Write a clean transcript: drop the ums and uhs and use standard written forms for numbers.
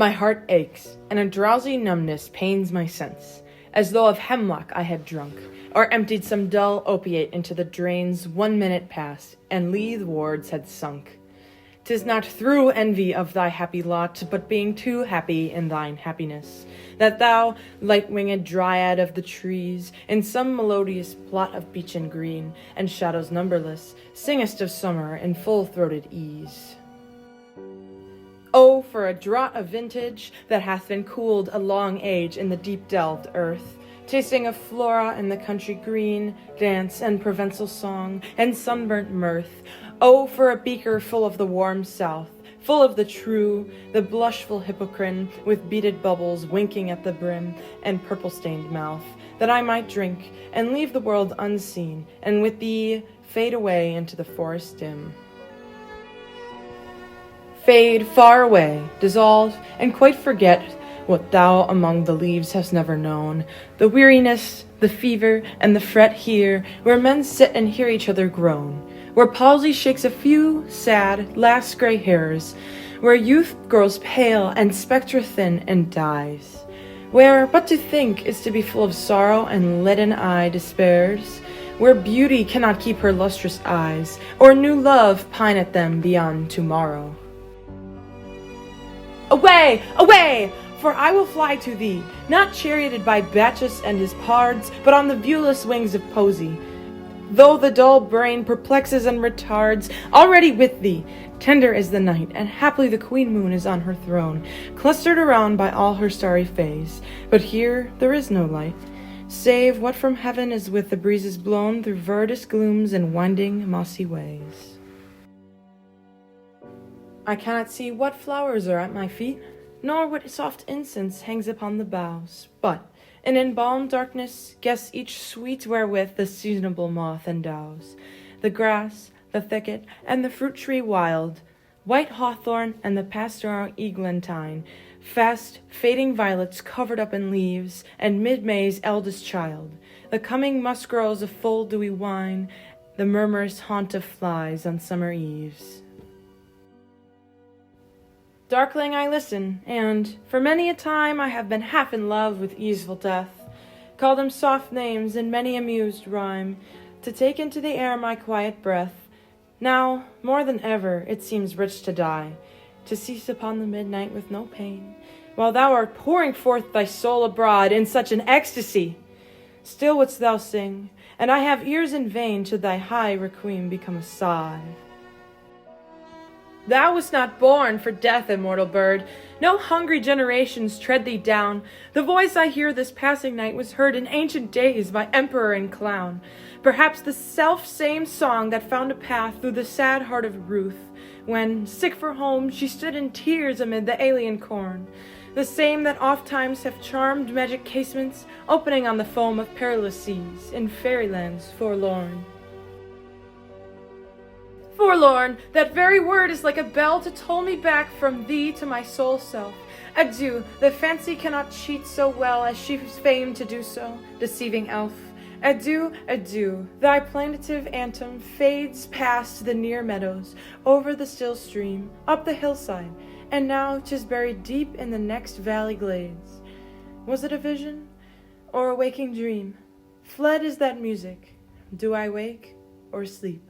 My heart aches, and a drowsy numbness pains my sense, as though of hemlock I had drunk, or emptied some dull opiate into the drains 1 minute past, and lithe wards had sunk. 'Tis not through envy of thy happy lot, but being too happy in thine happiness, that thou, light-winged dryad of the trees, in some melodious plot of beechen green, and shadows numberless, singest of summer in full-throated ease. Oh, for a draught of vintage that hath been cooled a long age in the deep-delved earth, tasting of flora and the country green, dance and Provençal song, and sunburnt mirth. Oh, for a beaker full of the warm south, full of the true, the blushful hippocrene, with beaded bubbles winking at the brim, and purple-stained mouth, that I might drink, and leave the world unseen, and with thee fade away into the forest dim. Fade far away, dissolve, and quite forget what thou among the leaves hast never known, the weariness, the fever, and the fret here, where men sit and hear each other groan, where palsy shakes a few sad, last gray hairs, where youth grows pale and spectre thin and dies, where but to think is to be full of sorrow and leaden eye despairs, where beauty cannot keep her lustrous eyes, or new love pine at them beyond tomorrow. Away, away! For I will fly to thee, not charioted by Bacchus and his pards, but on the viewless wings of Poesy. Though the dull brain perplexes and retards, already with thee, tender is the night, and haply the queen moon is on her throne, clustered around by all her starry fays. But here there is no light, save what from heaven is with the breezes blown through verdest glooms and winding mossy ways. I cannot see what flowers are at my feet, nor what soft incense hangs upon the boughs, but in embalmed darkness guess each sweet wherewith the seasonable moth endows. The grass, the thicket, and the fruit tree wild, white hawthorn and the pastoral eglantine, fast fading violets covered up in leaves, and mid-May's eldest child, the coming muskrose of full dewy wine, the murmurous haunt of flies on summer eves. Darkling I listen, and for many a time I have been half in love with easeful death, called him soft names in many a mused rhyme, to take into the air my quiet breath. Now, more than ever, it seems rich to die, to cease upon the midnight with no pain, while thou art pouring forth thy soul abroad in such an ecstasy. Still wouldst thou sing, and I have ears in vain should thy high requiem become a sigh. Thou wast not born for death, immortal bird. No hungry generations tread thee down. The voice I hear this passing night was heard in ancient days by emperor and clown. Perhaps the self-same song that found a path through the sad heart of Ruth, when, sick for home, she stood in tears amid the alien corn. The same that oft-times have charmed magic casements, opening on the foam of perilous seas, in fairylands forlorn. Forlorn, that very word is like a bell to toll me back from thee to my sole self. Adieu, the fancy cannot cheat so well as she's famed to do so, deceiving elf. Adieu, adieu, thy plaintive anthem fades past the near meadows, over the still stream, up the hillside, and now 'tis buried deep in the next valley glades. Was it a vision, or a waking dream? Fled is that music. Do I wake or sleep?